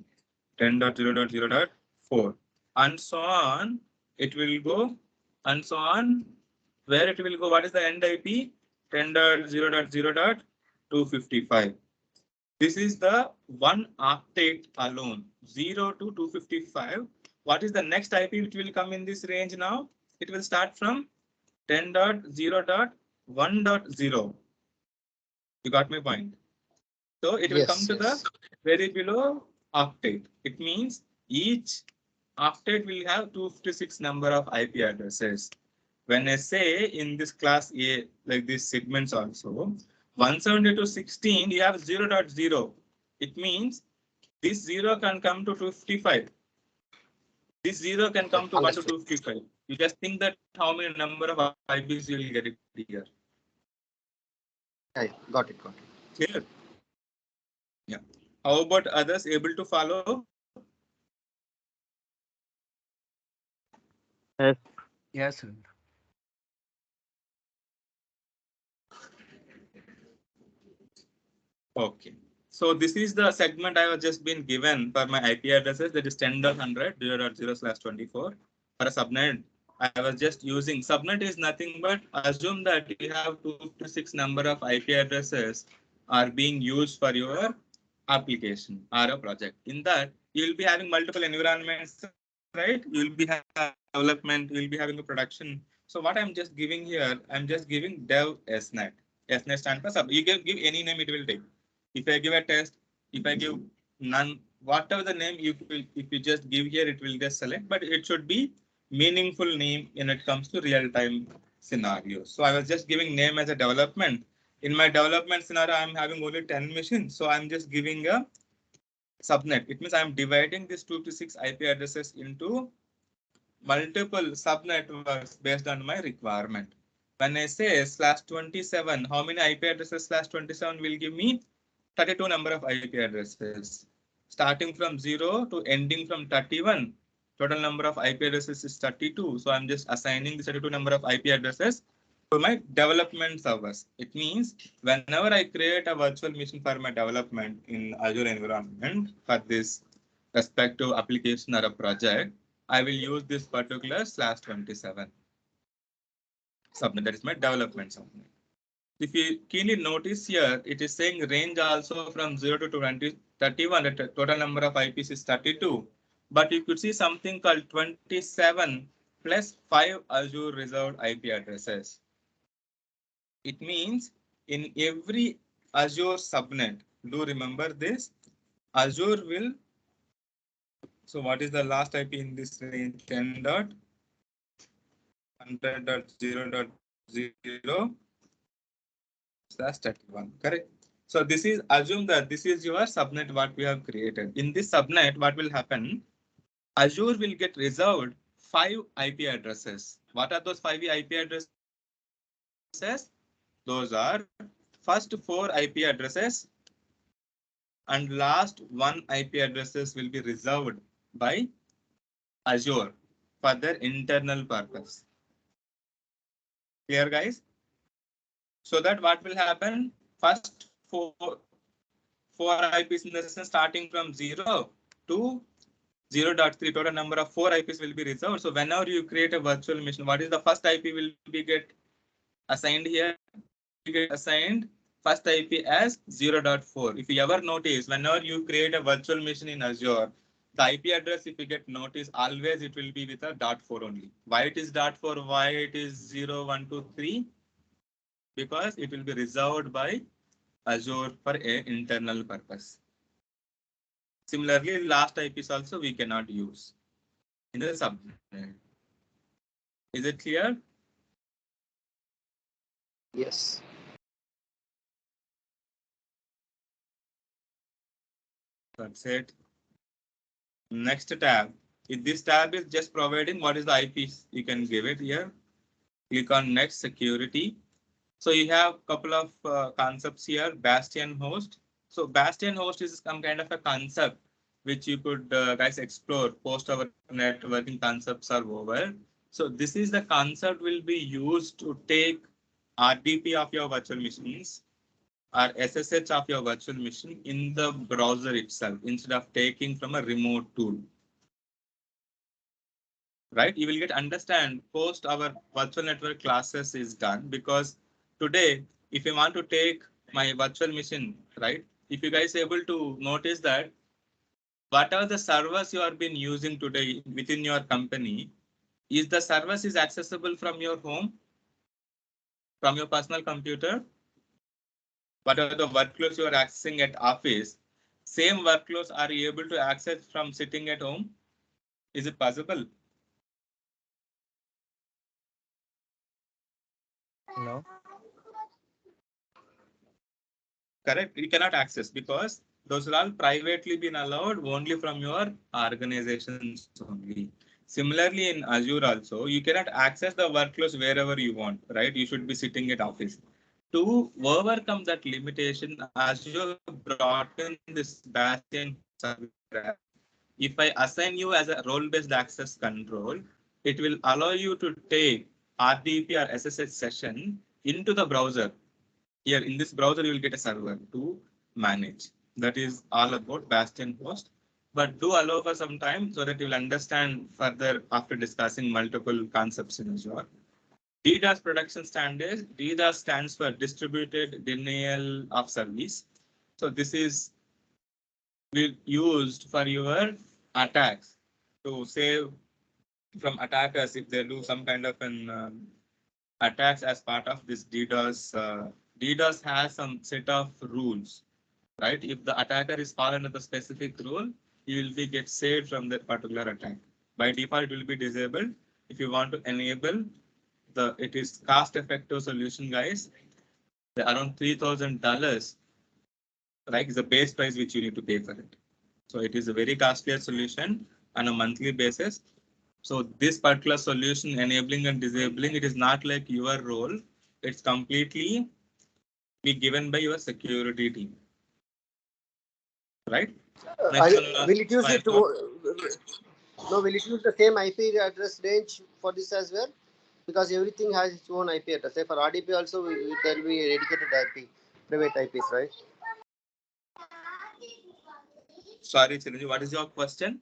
10.0.0.4, and so on. It will go, and so on. Where it will go? What is the end IP? 10.0.0.255. This is the one octet alone, 0 to 255. What is the next IP which will come in this range now? It will start from 10.0.1.0. You got my point? So it will come to the very below octet. It means each octet will have 256 number of IP addresses. When I say in this class A, like these segments also, 170 to 16, you have 0.0. It means this 0 can come to 255. This 0 can come to 1 to 255. You just think that how many number of IPs you will get it here. Okay, got it. Clear? Yeah. How about others able to follow? Yes. Yes. Okay. So this is the segment I was just been given for my IP addresses, that is 10.100 0.0/24. For a subnet, I was just using subnet is nothing but assume that you have 256 number of IP addresses are being used for your application or a project. In that, you will be having multiple environments, right? You will be having development, you will be having a production. So what I'm just giving here, I'm just giving dev SNet. SNet stands for sub. You can give any name, it will take. If I give a test, if I give none, whatever the name you will, if you just give here, it will just select, but it should be meaningful name when it comes to real-time scenarios. So I was just giving name as a development. In my development scenario, I'm having only 10 machines. So I'm just giving a subnet. It means I'm dividing these 256 IP addresses into multiple subnetworks based on my requirement. When I say /27, how many IP addresses /27 will give me? 32 number of IP addresses. Starting from 0 to ending from 31, total number of IP addresses is 32. So I'm just assigning the 32 number of IP addresses to my development servers. It means whenever I create a virtual machine for my development in Azure environment for this respective application or a project, I will use this particular /27 subnet. That is my development subnet. If you keenly notice here, it is saying range also from 0 to 31. The total number of IPs is 32. But you could see something called 27 plus 5 Azure reserved IP addresses. It means in every Azure subnet, do remember this, Azure will, so what is the last IP in this range? 10.100.0.0/31, correct? So this is, assume that this is your subnet what we have created. In this subnet, what will happen? Azure will get reserved 5 IP addresses. What are those 5 IP addresses? Those are first 4 IP addresses and last 1 IP addresses will be reserved by Azure for their internal purpose. Clear, guys? So that what will happen? First four IPs in the sense starting from 0 to 0.3, total number of 4 IPs will be reserved. So whenever you create a virtual machine, what is the first IP will be get assigned here? Get assigned first IP as 0.4. If you ever notice, whenever you create a virtual machine in Azure, the IP address, if you get notice, always it will be with a .4 only. Why it is .4? Why it is 0, 1, 2, 3? Because it will be reserved by Azure for a internal purpose. Similarly, last IPs also we cannot use in the subnet. Is it clear? Yes. That's it. Next tab. If this tab is just providing what is the IPs, you can give it here. Click on next security. So you have a couple of concepts here. Bastion host. So Bastion host is some kind of a concept which you could guys explore post our networking concepts are over. So this is the concept will be used to take RDP of your virtual machines or SSH of your virtual machine in the browser itself instead of taking from a remote tool. Right? You will get understand post our virtual network classes is done because today, if you want to take my virtual machine, right? If you guys able to notice that whatever the servers you have been using today within your company, is the service is accessible from your home, from your personal computer? Whatever the workloads you are accessing at office, same workloads are you able to access from sitting at home? Is it possible? No. Correct. You cannot access because those are all privately been allowed only from your organizations only. Similarly, in Azure also, you cannot access the workloads wherever you want, right? You should be sitting at office. To overcome that limitation, Azure brought in this Bastion service. If I assign you as a role-based access control, it will allow you to take RDP or SSH session into the browser. Here in this browser, you will get a server to manage. That is all about Bastion host. But do allow for some time so that you will understand further after discussing multiple concepts in Azure. DDoS production standards. DDoS stands for distributed denial of service. So this is used for your attacks to save from attackers if they do some kind of an attacks as part of this DDoS. DDoS has some set of rules, right? If the attacker is fallen under the specific rule, you will be get saved from that particular attack. By default, it will be disabled. If you want to enable it is cost effective solution, guys. Around $3,000, right? Is the base price which you need to pay for it. So it is a very costly solution on a monthly basis. So this particular solution enabling and disabling, it is not like your role. It's completely be given by your security team. Right? Will it use it? No, will it use the same IP address range for this as well? Because everything has its own IP address. Say for RDP also, there will be a dedicated IP, private IPs, right? Sorry, Chiranjeev, what is your question?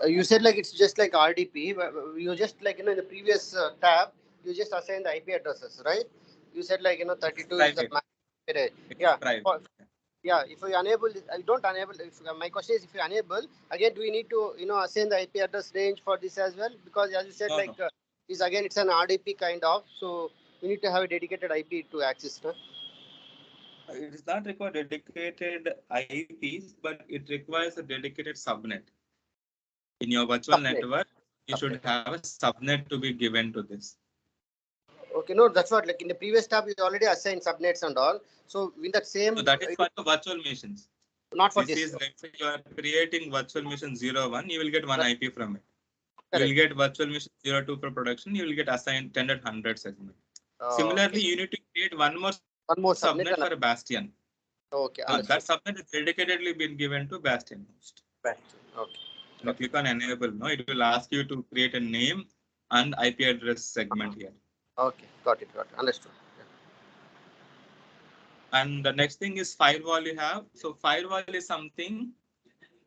You said like it's just like RDP. You just like in the previous tab, you just assign the IP addresses, right? You said like 32 is the max. Yeah. Yeah, if you enable, I don't enable. My question is, if you enable, again, do we need to, assign the IP address range for this as well? Because as you said, no. Is again, it's an RDP kind of, so you need to have a dedicated IP to access. No? It is not required dedicated IPs, but it requires a dedicated subnet. In your virtual network, you should have a subnet to be given to this. Okay, no, that's what, like in the previous tab, you already assigned subnets and all. So in that same. So that is for the virtual machines. Not for this. Is let's say you are creating virtual mission 01, you will get one IP from it. Correct. You will get virtual mission 02 for production, you will get assigned 10 and 100 segment. Similarly, you need to create one more subnet for a Bastion. Okay. That subnet is dedicatedly been given to Bastion host. Bastion. Okay. When you click on enable, no, it will ask you to create a name and IP address segment here. Okay, got it. Understood. Yeah. And the next thing is firewall you have. So firewall is something.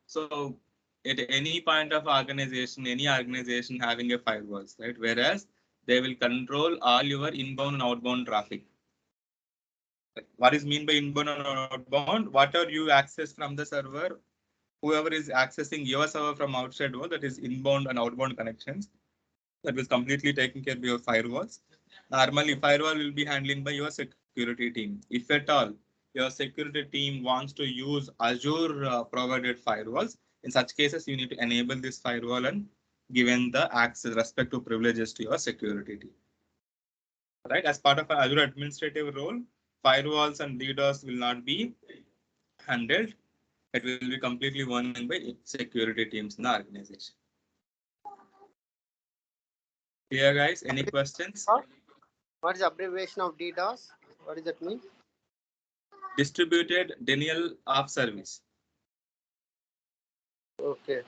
So at any point of organization, any organization having a firewalls, right? Whereas they will control all your inbound and outbound traffic. What is mean by inbound and outbound? Whatever you access from the server, whoever is accessing your server from outside world, that is inbound and outbound connections, that was completely taken care of your firewalls. Normally, firewall will be handling by your security security team. If at all your security team wants to use Azure provided firewalls, in such cases, you need to enable this firewall and given the access respective privileges to your security team. Right, as part of an Azure administrative role, firewalls and DDoS will not be handled. It will be completely owned by security teams in the organization. Here, guys, any questions? What is the abbreviation of DDoS? What does that mean? Distributed denial of service. Okay.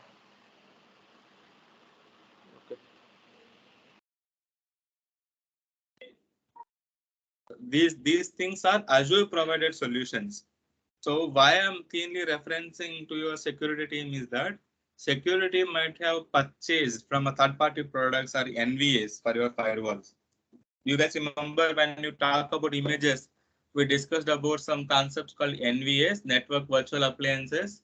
These things are Azure provided solutions. So why I'm keenly referencing to your security team is that security might have purchased from a third-party products or NVAs for your firewalls. You guys remember when you talk about images, we discussed about some concepts called NVAs, network virtual appliances.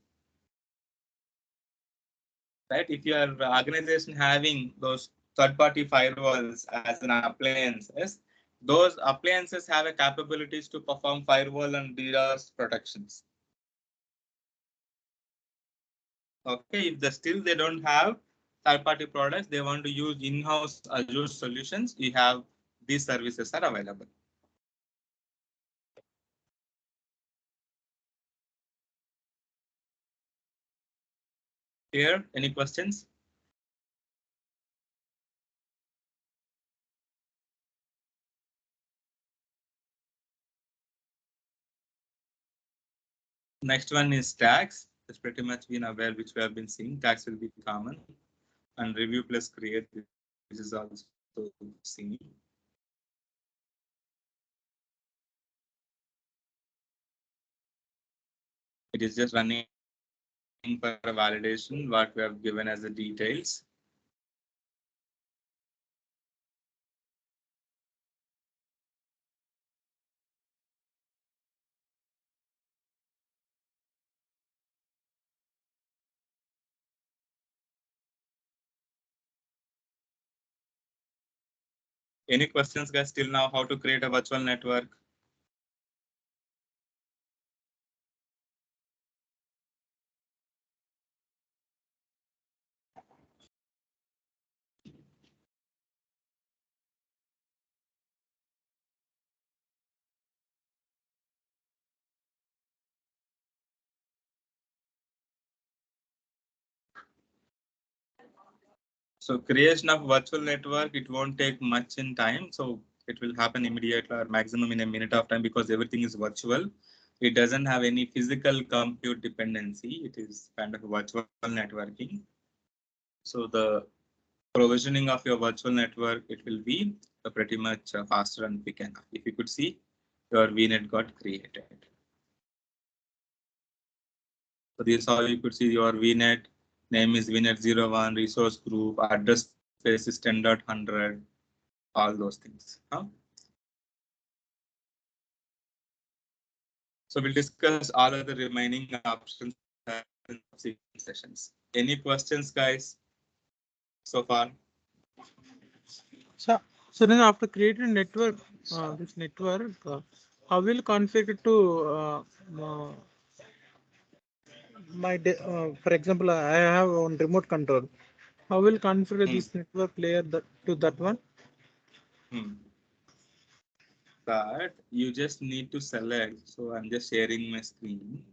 Right? If your organization having those third-party firewalls as an appliances, those appliances have a capabilities to perform firewall and DDoS protections. Okay, if still they don't have third-party products, they want to use in-house Azure solutions, we have these services are available. Here, any questions? Next one is tags. That's pretty much been aware which we have been seeing. Tags will be common, and review plus create, which is also seen. It is just running for a validation what we have given as the details. Any questions, guys? Till now, how to create a virtual network? So creation of virtual network, it won't take much in time. So it will happen immediately or maximum in a minute of time because everything is virtual. It doesn't have any physical compute dependency. It is kind of virtual networking. So the provisioning of your virtual network, it will be pretty much faster and quick enough. If you could see, your VNet got created. So this is how you could see your VNet. Name is VNet01, resource group, address space is 10.100, all those things. Huh? So we'll discuss all of the remaining options in subsequent sessions. Any questions, guys, so far? So then after creating network, this network, how will configure to for example, I have on remote control. How will configure this network layer to that one? That you just need to select. So I'm just sharing my screen.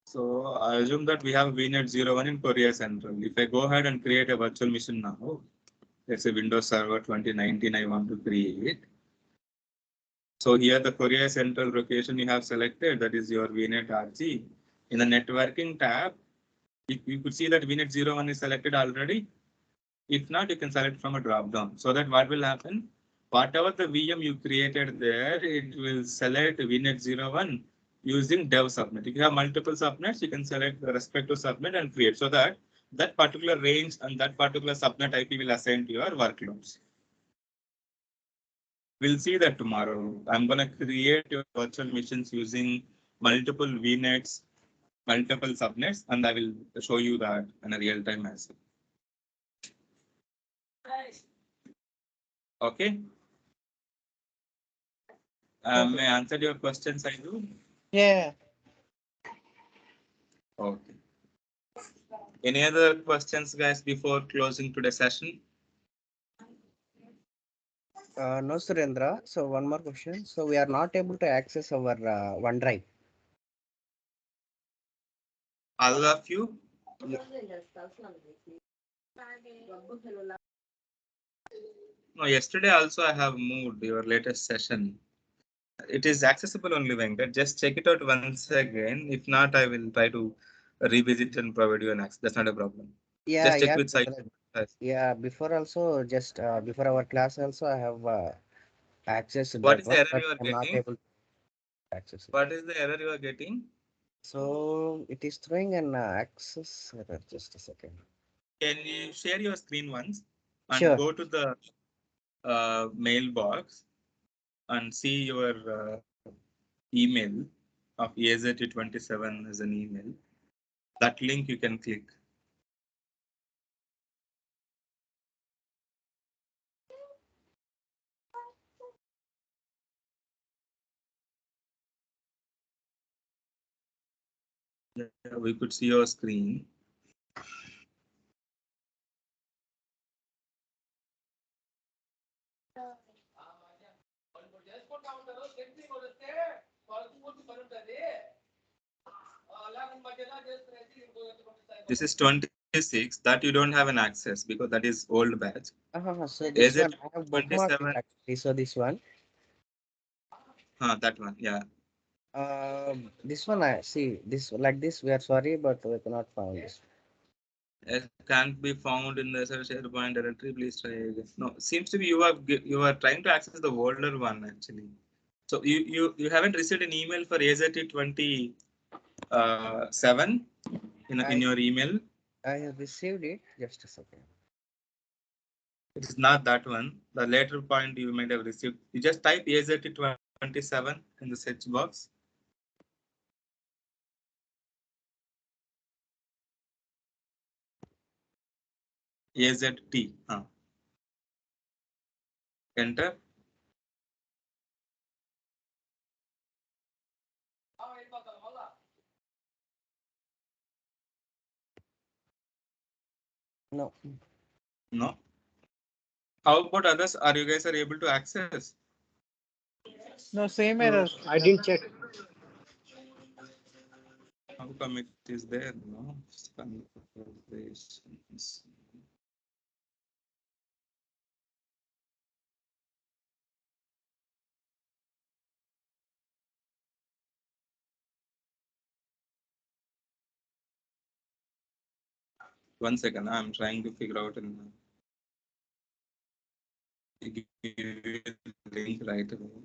So I assume that we have VNet01 in Korea Central. If I go ahead and create a virtual machine now, let's say Windows Server 2019, I want to create. So here the Korea Central location you have selected, that is your VNet RG. In the networking tab, you could see that VNet01 is selected already. If not, you can select from a drop down. So that what will happen? Whatever the VM you created there, it will select VNet01 using dev subnet. If you have multiple subnets, you can select the respective subnet and create so that that particular range and that particular subnet IP will assign to your workloads. We'll see that tomorrow. I'm going to create your virtual machines using multiple VNets, multiple subnets, and I will show you that in a real time as well. Okay. May I answer your questions, I do? Yeah. Okay. Any other questions, guys, before closing today's session? No, Surendra. So one more question. So we are not able to access our OneDrive. All of you? No, yesterday also I have moved your latest session. It is accessible only, Venkat. Just check it out once again. If not, I will try to revisit and provide you an access. That's not a problem. Yeah, Just check yeah, with site. Surendra. Yeah. Before also, just before our class also, I have accessed What that is the one, error but you are I'm not getting? able to access it. What is the error you are getting? So it is throwing an access error. Just a second. Can you share your screen once and Sure. go to the mailbox and see your email of AZT27 as an email. That link you can click. Yeah, we could see your screen. This is 26 that you don't have an access because that is old batch. So this Is it one I have bookmarked it 27? actually. So this one. That one, yeah. This one I see this like this. We are sorry, but we cannot find this. It can't be found in the SharePoint directory. Please try again. No, seems to be you are trying to access the older one actually. So you haven't received an email for AZT27 in your email. I have received it. Just a second. It is not that one. The later point you might have received. You just type AZT27 in the search box. AZT. Enter. No. No. How about others? Are you guys are able to access? No, same error. I didn't check. How come it is there? No. Conversations. One second. I'm trying to figure out and give you the link right away.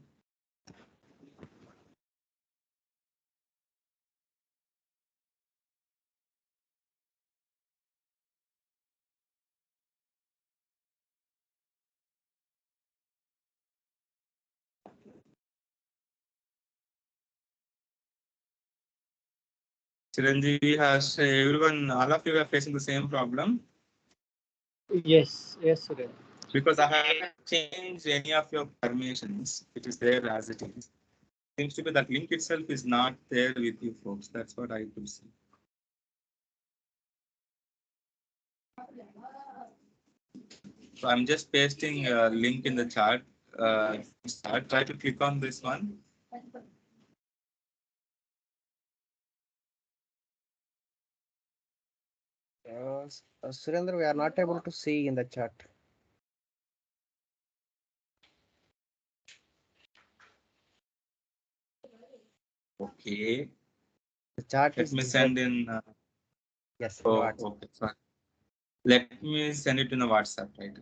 Chiranjeevi has everyone, all of you are facing the same problem Yes, Suren. because I haven't changed any of your permissions. It is there as it is. Seems to be that link itself is not there with you folks. That's what I could see. So I'm just pasting a link in the chat. Try to click on this one. Surendra, we are not able to see in the chat. Okay. The chat Let is me disabled. send in. Yes. Okay. Sorry. Let me send it in the WhatsApp, right?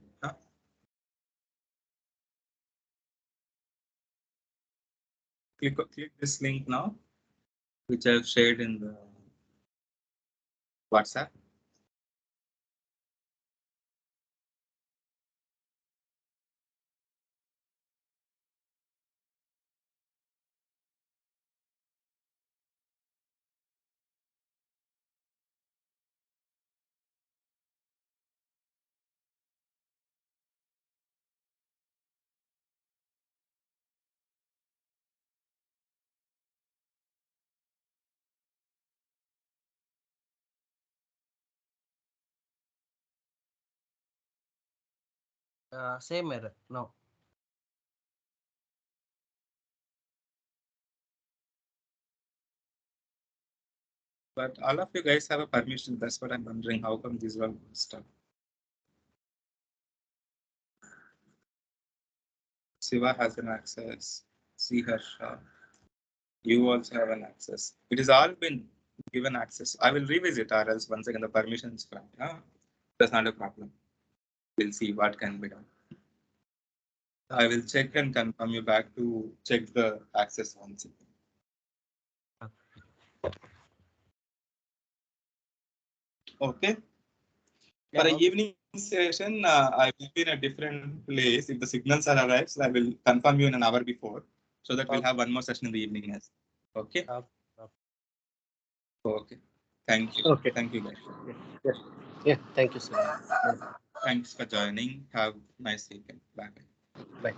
Click this link now, which I've shared in the WhatsApp. Same error. No. But all of you guys have a permission. That's what I'm wondering. How come these are stuff? Siva has an access. See Harsha. You also have an access. It has all been given access. I will revisit or else once again the permissions from. That's not a problem. We'll see what can be done. I will check and confirm you back to check the access once again. Okay. Yeah, For an okay. evening session, I will be in a different place. If the signals are arrived, so I will confirm you in an hour before, so that we'll have one more session in the evening as. Okay. Okay. Thank you. Okay. Thank you guys. Yeah. Thank you, sir. Thanks for joining. Have a nice weekend. Bye. Bye.